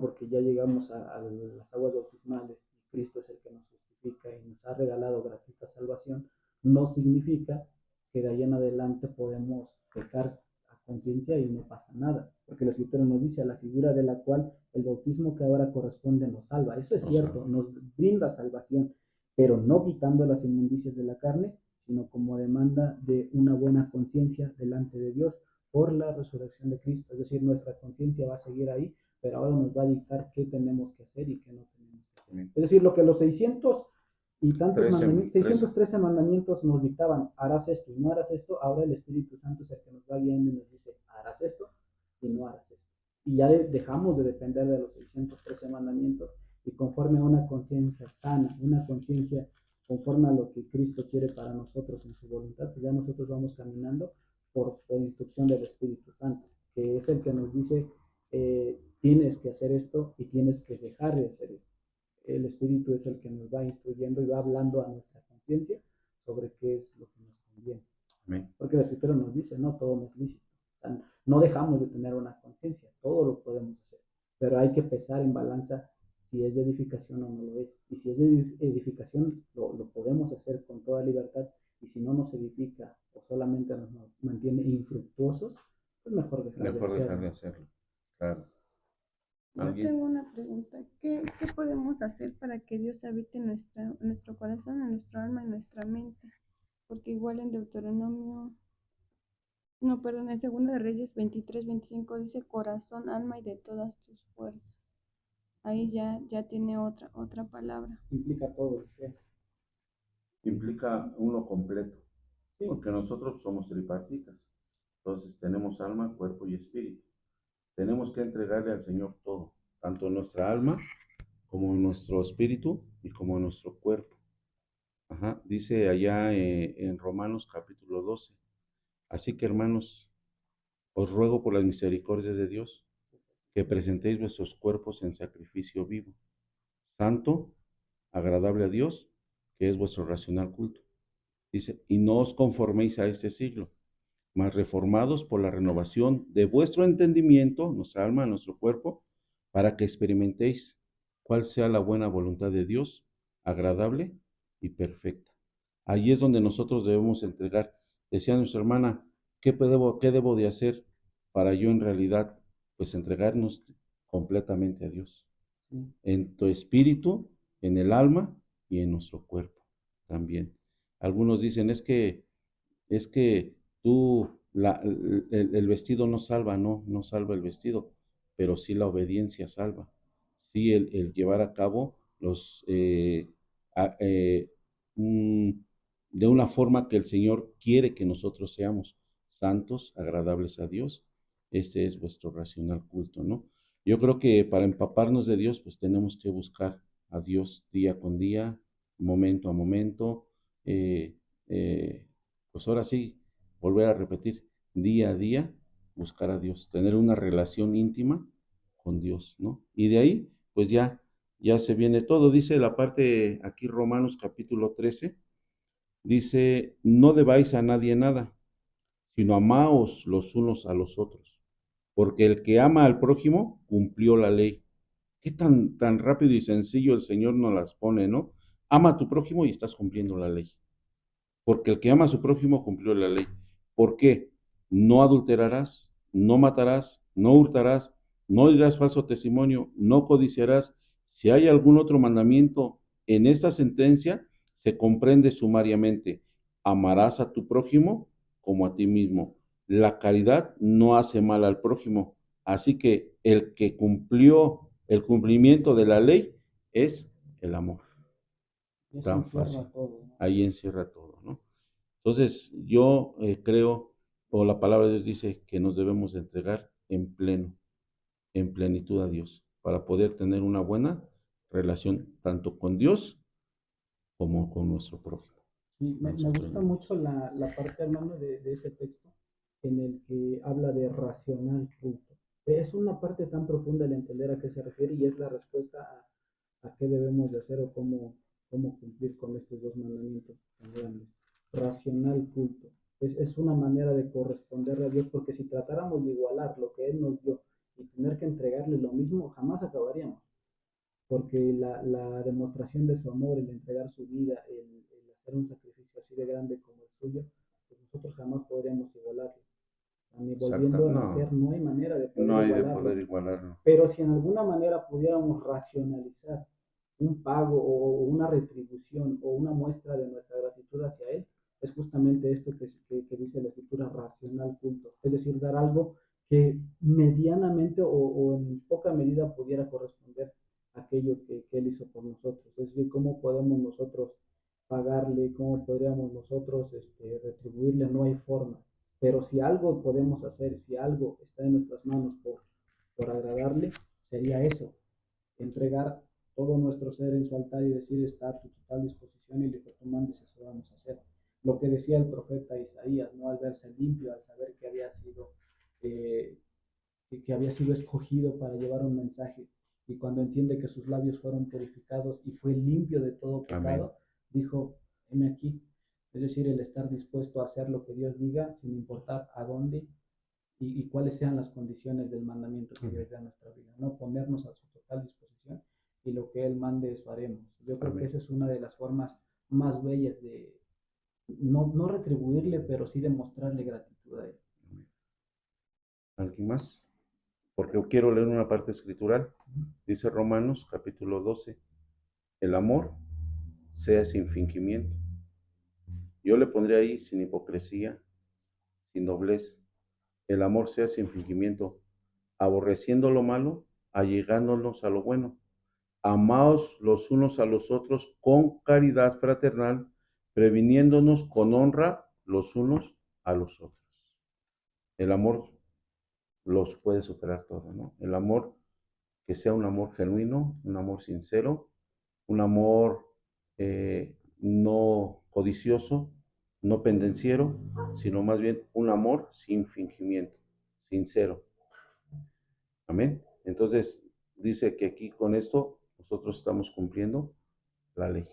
porque ya llegamos a las aguas bautismales y Cristo es el que nos justifica y nos ha regalado gratuita salvación, no significa que de ahí en adelante podemos pecar a conciencia y no pasa nada, porque la escritura nos dice a la figura de la cual el bautismo que ahora corresponde nos salva. Eso es cierto, nos brinda salvación, pero no quitando las inmundicias de la carne, sino como demanda de una buena conciencia delante de Dios por la resurrección de Cristo. Es decir, nuestra conciencia va a seguir ahí, pero ahora nos va a dictar qué tenemos que hacer y qué no tenemos que hacer. Es decir, lo que los 600 y tantos 613 mandamientos nos dictaban, harás esto y no harás esto, ahora el Espíritu Santo es el que nos va guiando y nos dice, harás esto y no harás esto. Y ya dejamos de depender de los 613 mandamientos y conforme a una conciencia sana, una conciencia conforme a lo que Cristo quiere para nosotros en su voluntad, pues ya nosotros vamos caminando por instrucción del Espíritu Santo, que es el que nos dice, tienes que hacer esto y tienes que dejar de hacer esto. El Espíritu es el que nos va instruyendo y va hablando a nuestra conciencia sobre qué es lo que nos conviene. Amén. Porque la Escritura nos dice, no, todo no es lícito. O sea, no dejamos de tener una conciencia, todo lo podemos hacer, pero hay que pesar en balanza si es de edificación o no lo es. Y si es de edificación, lo podemos hacer con toda libertad, y si no nos edifica o solamente nos mantiene infructuosos, pues mejor dejar de hacerlo. Claro. Yo tengo una pregunta. ¿Qué podemos hacer para que Dios habite en nuestro corazón, en nuestro alma, en nuestra mente? Porque igual en Deuteronomio, no, perdón, en 2 de Reyes 23-25 dice corazón, alma y de todas tus fuerzas. Ahí ya tiene otra palabra. Implica todo el ser. Implica uno completo, sí, porque nosotros somos tripartitas. Entonces tenemos alma, cuerpo y espíritu. Tenemos que entregarle al Señor todo, tanto nuestra alma como nuestro espíritu y como nuestro cuerpo. Ajá. Dice allá en Romanos capítulo 12. Así que, hermanos, os ruego por las misericordias de Dios que presentéis vuestros cuerpos en sacrificio vivo, santo, agradable a Dios, que es vuestro racional culto. Dice, y no os conforméis a este siglo, mas reformados por la renovación de vuestro entendimiento, nuestra alma, nuestro cuerpo, para que experimentéis cuál sea la buena voluntad de Dios, agradable y perfecta. Allí es donde nosotros debemos entregar. Decía nuestra hermana, ¿qué debo de hacer para yo en realidad, pues entregarnos completamente a Dios? Sí. En tu espíritu, en el alma y en nuestro cuerpo también. Algunos dicen, es que tú, el vestido no salva, no salva el vestido, pero sí la obediencia salva. Sí el llevar a cabo de una forma que el Señor quiere que nosotros seamos santos, agradables a Dios. Este es vuestro racional culto, ¿no? Yo creo que para empaparnos de Dios, pues tenemos que buscar a Dios día con día, momento a momento, pues ahora sí, volver a repetir, día a día, buscar a Dios, tener una relación íntima con Dios, ¿no? Y de ahí, pues ya se viene todo. Dice la parte aquí, Romanos capítulo 13, dice, no debáis a nadie nada, sino amaos los unos a los otros, porque el que ama al prójimo cumplió la ley. Qué tan rápido y sencillo el Señor nos las pone, ¿no? Ama a tu prójimo y estás cumpliendo la ley. Porque el que ama a su prójimo cumplió la ley. ¿Por qué? No adulterarás, no matarás, no hurtarás, no dirás falso testimonio, no codiciarás. Si hay algún otro mandamiento en esta sentencia, se comprende sumariamente: amarás a tu prójimo como a ti mismo. La caridad no hace mal al prójimo, así que el que cumplió el cumplimiento de la ley es el amor. Y eso Tan encierra fácil. todo, ¿no? Ahí encierra todo, ¿no? Entonces, yo creo, o la palabra de Dios dice que nos debemos entregar en plenitud a Dios, para poder tener una buena relación tanto con Dios como con nuestro prójimo. Sí, me gusta mucho la parte, hermano, de ese texto en el que habla de racional culto. Es una parte tan profunda el entender a qué se refiere y es la respuesta a qué debemos de hacer o cómo cumplir con estos dos mandamientos tan grandes. Racional culto. Es una manera de corresponderle a Dios, porque si tratáramos de igualar lo que Él nos dio y tener que entregarle lo mismo, jamás acabaríamos, porque la demostración de su amor, el entregar su vida, el hacer un sacrificio así de grande como el suyo, pues nosotros jamás podríamos igualarlo. Ni Exacto, volviendo a nacer, no, no hay manera de poder no hay de igualarlo. poder igualarlo. Pero si en alguna manera pudiéramos racionalizar un pago o una retribución o una muestra de nuestra gratitud hacia Él, es justamente esto que dice la escritura: racional culto. Es decir, dar algo que medianamente o en poca medida pudiera corresponder a aquello que Él hizo por nosotros. Es decir, cómo podemos nosotros pagarle, cómo podríamos nosotros retribuirle, no hay forma. Pero si algo podemos hacer, si algo está en nuestras manos por agradarle, sería eso: entregar todo nuestro ser en su altar y decir: está a tu total disposición, y lo que tú mandes, eso vamos a hacer. Lo que decía el profeta Isaías, ¿no? Al verse limpio, al saber eh, que había sido escogido para llevar un mensaje, y cuando entiende que sus labios fueron purificados y fue limpio de todo pecado, Amén. dijo: heme aquí. Es decir, el estar dispuesto a hacer lo que Dios diga, sin importar a dónde y cuáles sean las condiciones del mandamiento que Dios da a nuestra vida, ¿no? Ponernos a su total disposición, y lo que Él mande, eso haremos. Yo creo que Amén. esa es una de las formas más bellas de no retribuirle, pero sí demostrarle gratitud a Él. ¿Alguien más? Porque yo quiero leer una parte escritural. Dice Romanos capítulo 12: el amor sea sin fingimiento. Yo le pondré ahí: sin hipocresía, sin doblez. El amor sea sin fingimiento, aborreciendo lo malo, allegándonos a lo bueno. Amaos los unos a los otros con caridad fraternal, previniéndonos con honra los unos a los otros. El amor los puede superar todo, ¿no? El amor, que sea un amor genuino, un amor sincero, un amor no codicioso, no pendenciero, sino más bien un amor sin fingimiento, sincero. Amén. Entonces, dice que aquí con esto nosotros estamos cumpliendo la ley.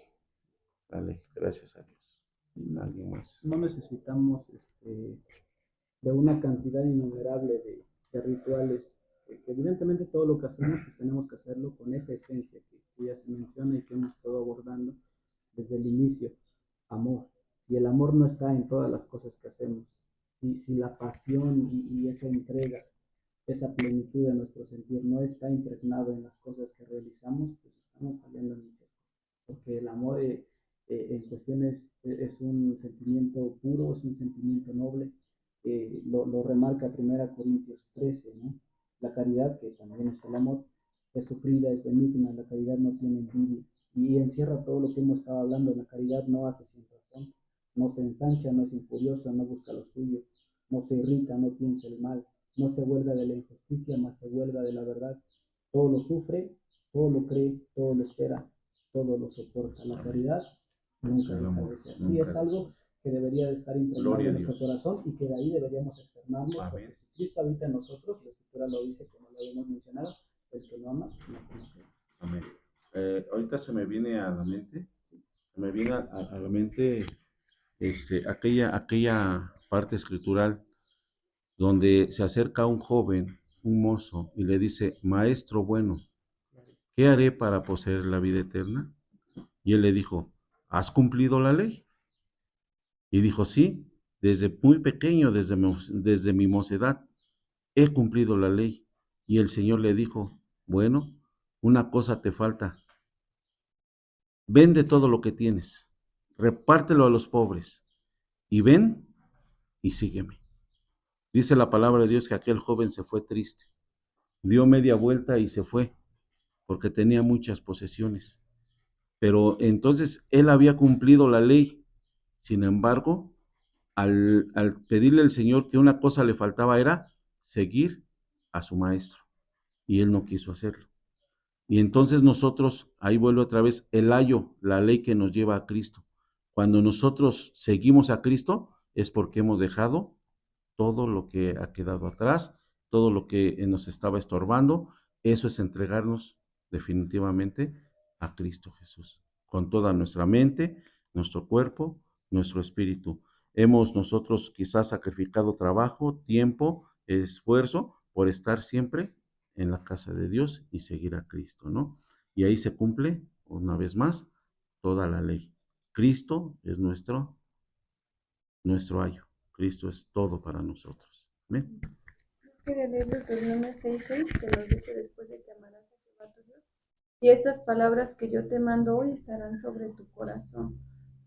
La ley, gracias a Dios. ¿Alguien más? No necesitamos de una cantidad innumerable de rituales, que evidentemente todo lo que hacemos, pues tenemos que hacerlo con esa esencia que ya se menciona y que hemos estado abordando desde el inicio: amor. Y el amor no está en todas las cosas que hacemos. Si la pasión y esa entrega, esa plenitud de nuestro sentir no está impregnado en las cosas que realizamos, pues estamos fallando en muchas cosas. Porque el amor en cuestiones es un sentimiento puro, es un sentimiento noble. Lo remarca 1 Corintios 13, ¿no? La caridad, que también es el amor, es sufrida, es benigna, la caridad no tiene envidia, y encierra todo lo que hemos estado hablando. La caridad no hace sin razón, no se ensancha, no es impuriosa, no busca lo suyo, no se irrita, no piensa el mal, no se huelga de la injusticia, mas se huelga de la verdad. Todo lo sufre, todo lo cree, todo lo espera, todo lo soporta. La caridad nunca deja de ser. Sí, es algo que debería de estar impregnado en nuestro corazón, y que de ahí deberíamos externarlo, porque si Cristo habita en nosotros, la Escritura lo dice, como lo habíamos mencionado: el que no ama, no conoce. Amén. Ahorita se me viene a la mente, aquella parte escritural donde se acerca un joven, un mozo, y le dice: maestro bueno, ¿qué haré para poseer la vida eterna? Y él le dijo: ¿has cumplido la ley? Y dijo: sí, desde muy pequeño, desde mi mocedad, he cumplido la ley. Y el Señor le dijo, bueno, una cosa te falta, vende todo lo que tienes, repártelo a los pobres, y ven y sígueme. Dice la palabra de Dios que aquel joven se fue triste, dio media vuelta y se fue, porque tenía muchas posesiones. Pero entonces él había cumplido la ley. Sin embargo, al pedirle al Señor que una cosa le faltaba era seguir a su maestro, y él no quiso hacerlo. Y entonces nosotros, ahí vuelve otra vez el ayo, la ley que nos lleva a Cristo. Cuando nosotros seguimos a Cristo es porque hemos dejado todo lo que ha quedado atrás, todo lo que nos estaba estorbando. Eso es entregarnos definitivamente a Cristo Jesús, con toda nuestra mente, nuestro cuerpo, nuestro espíritu. Hemos nosotros quizás sacrificado trabajo, tiempo, esfuerzo por estar siempre en la casa de Dios y seguir a Cristo, ¿no? Y ahí se cumple, una vez más, toda la ley. Cristo es nuestro ayo. Cristo es todo para nosotros. ¿Amén? Quería leer Deuteronomio 6:6, que nos dice: después de que amarás a Jehová tu Dios, y estas palabras que yo te mando hoy estarán sobre tu corazón,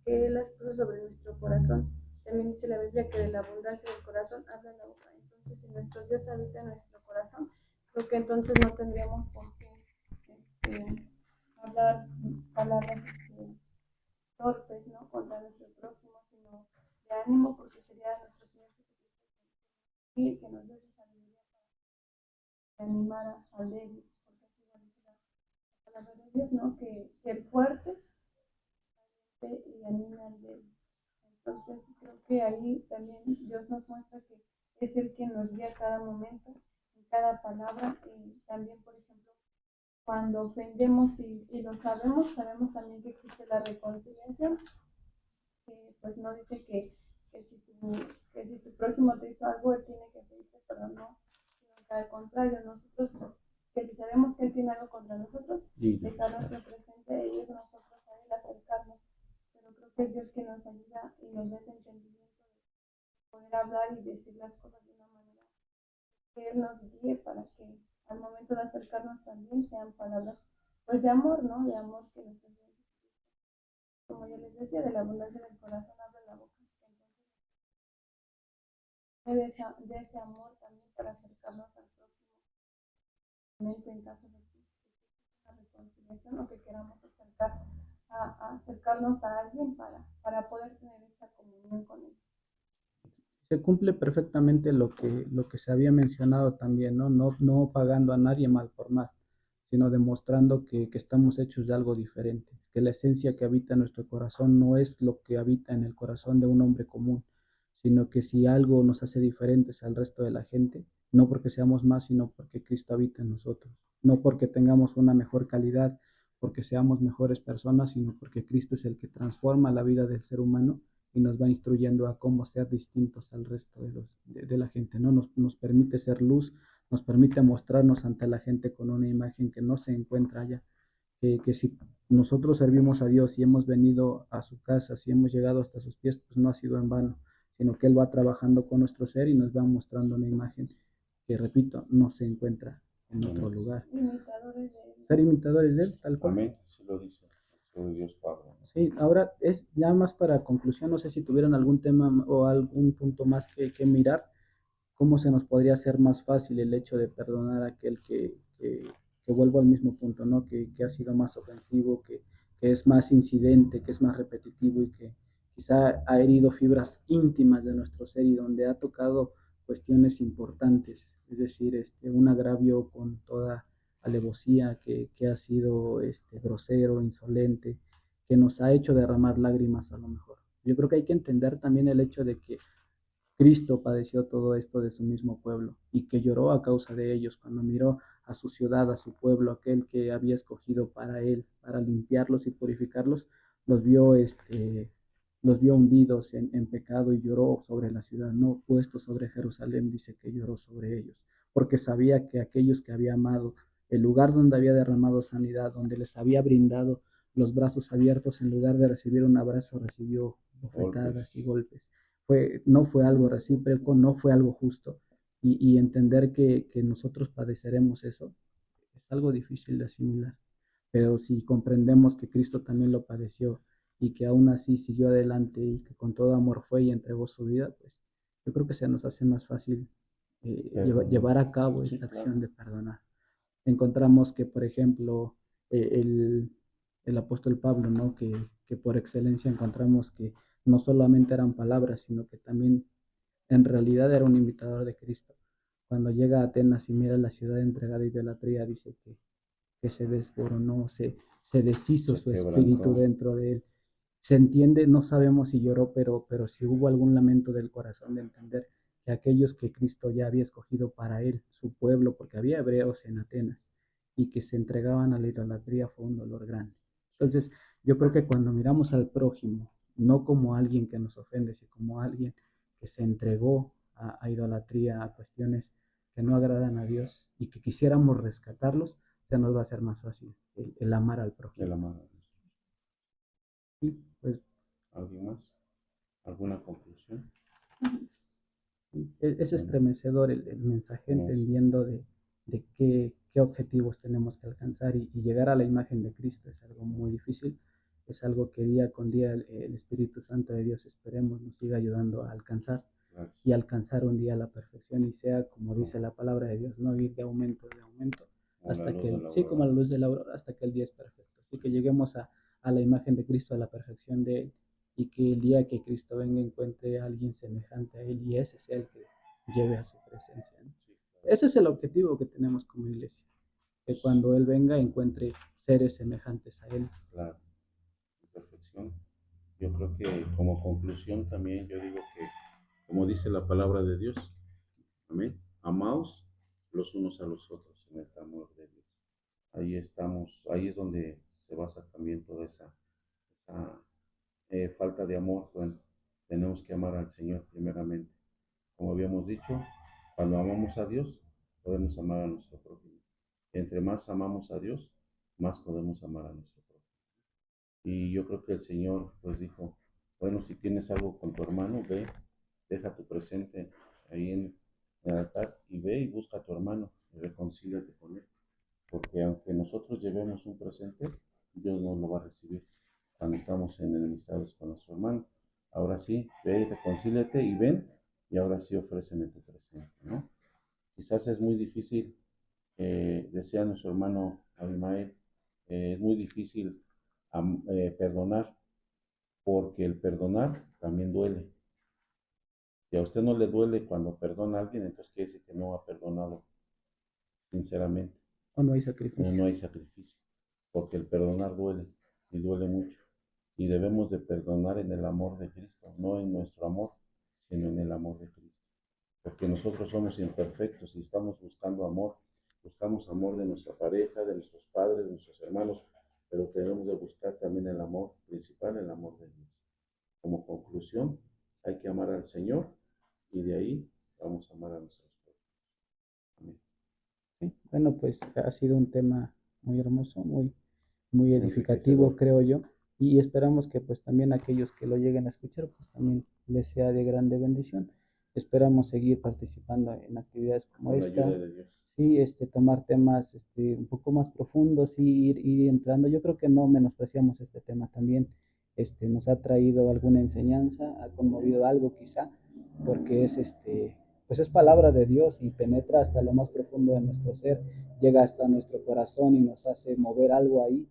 que Él las puso sobre nuestro corazón. También dice la Biblia que de la abundancia del corazón habla la boca. Entonces, si nuestro Dios habita en nuestro corazón, creo que entonces no tendríamos por qué hablar palabras torpes, ¿no?, contra nuestro prójimo, sino de ánimo, porque sería nuestro Señor Jesucristo que nos dé esa sabiduría para animar al débil, porque así lo dice la palabra de Dios, ¿no?, que el fuerte y anima al débil. Entonces creo que ahí también Dios nos muestra que es el que nos guía cada momento, en cada palabra, y también, por ejemplo, cuando ofendemos y lo sabemos, sabemos también que existe la reconciliación, que pues no dice que si tu prójimo te hizo algo, él tiene que pedirte perdón, no, sino que al contrario, nosotros, que si sabemos que él tiene algo contra nosotros, dejarnos de presente y es nosotros a él acercarnos. Pero creo que es Dios que nos ayuda y nos da ese entendimiento de poder hablar y decir las cosas de una manera que Él nos guíe, para que al momento de acercarnos también sean palabras pues de amor, ¿no? De amor, que nuestro Señor, como yo les decía, de la abundancia del corazón habla la boca. Entonces, de ese amor también para acercarnos al próximo momento, en caso de que una reconciliación o que queramos acercarnos a alguien para poder tener esta comunión con Él. Se cumple perfectamente lo que se había mencionado también, ¿no? No pagando a nadie mal por mal, sino demostrando que estamos hechos de algo diferente, que la esencia que habita en nuestro corazón no es lo que habita en el corazón de un hombre común, sino que si algo nos hace diferentes al resto de la gente, no porque seamos más, sino porque Cristo habita en nosotros, no porque tengamos una mejor calidad, porque seamos mejores personas, sino porque Cristo es el que transforma la vida del ser humano y nos va instruyendo a cómo ser distintos al resto de la gente, ¿no? Nos permite ser luz, nos permite mostrarnos ante la gente con una imagen que no se encuentra allá, que si nosotros servimos a Dios y hemos venido a su casa, si hemos llegado hasta sus pies, pues no ha sido en vano, sino que Él va trabajando con nuestro ser y nos va mostrando una imagen que, repito, no se encuentra en otro lugar. Imitadores de Él. Ser imitadores de Él, tal cual. Amén, se lo dice. De Dios Padre. Sí, ahora es ya más para conclusión, no sé si tuvieran algún tema o algún punto más que mirar, cómo se nos podría hacer más fácil el hecho de perdonar a aquel que vuelvo al mismo punto, ¿no? Que ha sido más ofensivo, que es más incidente, que es más repetitivo y que quizá ha herido fibras íntimas de nuestro ser y donde ha tocado cuestiones importantes, es decir, un agravio con toda alevosía, que ha sido grosero, insolente, que nos ha hecho derramar lágrimas a lo mejor. Yo creo que hay que entender también el hecho de que Cristo padeció todo esto de su mismo pueblo y que lloró a causa de ellos cuando miró a su ciudad, a su pueblo, aquel que había escogido para él, para limpiarlos y purificarlos, los vio, los vio hundidos en pecado y lloró sobre la ciudad, no puesto sobre Jerusalén, dice que lloró sobre ellos, porque sabía que aquellos que había amado, el lugar donde había derramado sanidad, donde les había brindado los brazos abiertos, en lugar de recibir un abrazo, recibió bofetadas y golpes. No fue algo recíproco, no fue algo justo. y entender que nosotros padeceremos eso es algo difícil de asimilar. Pero si comprendemos que Cristo también lo padeció y que aún así siguió adelante y que con todo amor fue y entregó su vida, pues yo creo que se nos hace más fácil llevar a cabo Sí, esta claro. acción de perdonar. Encontramos que, por ejemplo, el apóstol Pablo, ¿no? Que por excelencia encontramos que no solamente eran palabras, sino que también en realidad era un imitador de Cristo. Cuando llega a Atenas y mira la ciudad entregada a idolatría, dice que se desboronó, se deshizo Se su espíritu quebrantó. dentro de él. Se entiende, no sabemos si lloró, pero si hubo algún lamento del corazón de entender que aquellos que Cristo ya había escogido para él, su pueblo, porque había hebreos en Atenas, y que se entregaban a la idolatría fue un dolor grande. Entonces, yo creo que cuando miramos al prójimo, no como alguien que nos ofende, sino como alguien que se entregó a idolatría, a cuestiones que no agradan a Dios y que quisiéramos rescatarlos, se nos va a hacer más fácil el amar al De prójimo. la mano. Y pues ¿Alguien más? ¿Alguna conclusión? sí, es Bueno, estremecedor el mensaje es- entendiendo de qué objetivos tenemos que alcanzar y llegar a la imagen de Cristo es algo muy difícil, es algo que día con día el Espíritu Santo de Dios esperemos nos siga ayudando a alcanzar gracias. y alcanzar un día la perfección y sea como Como, dice la palabra de Dios, no ir de aumento como la hasta luz que de la sí, como aurora. la luz de la aurora, hasta que el día es perfecto. Así que lleguemos a la imagen de Cristo, a la perfección de Él, y que el día que Cristo venga encuentre a alguien semejante a Él y ese sea el que lleve a su presencia, ¿no? Sí, claro. Ese es el objetivo que tenemos como iglesia, que cuando Él venga encuentre seres semejantes a Él. Claro, perfección. Yo creo que como conclusión también yo digo que, como dice la palabra de Dios, amén, amaos los unos a los otros en el amor de Dios. Ahí estamos, ahí es donde se basa también toda esa falta de amor. Bueno, tenemos que amar al Señor primeramente. Como habíamos dicho, cuando amamos a Dios, podemos amar a nuestro prójimo. Entre más amamos a Dios, más podemos amar a nuestro prójimo. Y yo creo que el Señor pues dijo, bueno, si tienes algo con tu hermano, ve, deja tu presente ahí en el altar y ve y busca a tu hermano y reconcíliate con él. Porque aunque nosotros llevemos un presente, Dios nos lo va a recibir cuando estamos en enemistades con nuestro hermano. Ahora sí, ve y reconcíliate y ven, y ahora sí ofréceme tu presente, ¿no? Quizás es muy difícil, decía nuestro hermano Abimael, es muy difícil perdonar, porque el perdonar también duele. Si a usted no le duele cuando perdona a alguien, entonces quiere decir que no ha perdonado sinceramente. O no hay No sacrificio. hay sacrificio, porque el perdonar duele y duele mucho. Y debemos de perdonar en el amor de Cristo, no en nuestro amor, sino en el amor de Cristo. Porque nosotros somos imperfectos y estamos buscando amor. Buscamos amor de nuestra pareja, de nuestros padres, de nuestros hermanos, pero tenemos de buscar también el amor principal, el amor de Dios. Como conclusión, hay que amar al Señor y de ahí vamos a amar a nuestros pueblos. Amén. ¿Sí? Bueno, pues ha sido un tema muy hermoso, muy Muy edificativo, enriquecedor. creo yo, y esperamos que pues también aquellos que lo lleguen a escuchar, pues también les sea de grande bendición. Esperamos seguir participando en actividades como Con la ayuda esta, de Dios. sí, tomar temas un poco más profundos y ir entrando. Yo creo que no menospreciamos este tema también. Nos ha traído alguna enseñanza, ha conmovido algo quizá, porque pues es palabra de Dios y penetra hasta lo más profundo de nuestro ser, llega hasta nuestro corazón y nos hace mover algo ahí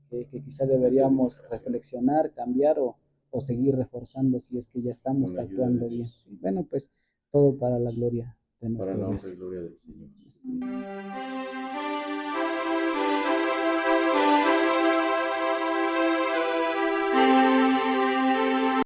que quizá deberíamos reflexionar, cambiar o seguir reforzando si es que ya Con estamos la ayuda de actuando bien. Dios. Sí, bueno, pues todo para la gloria de Para nuestro la honra y Dios. gloria del Señor.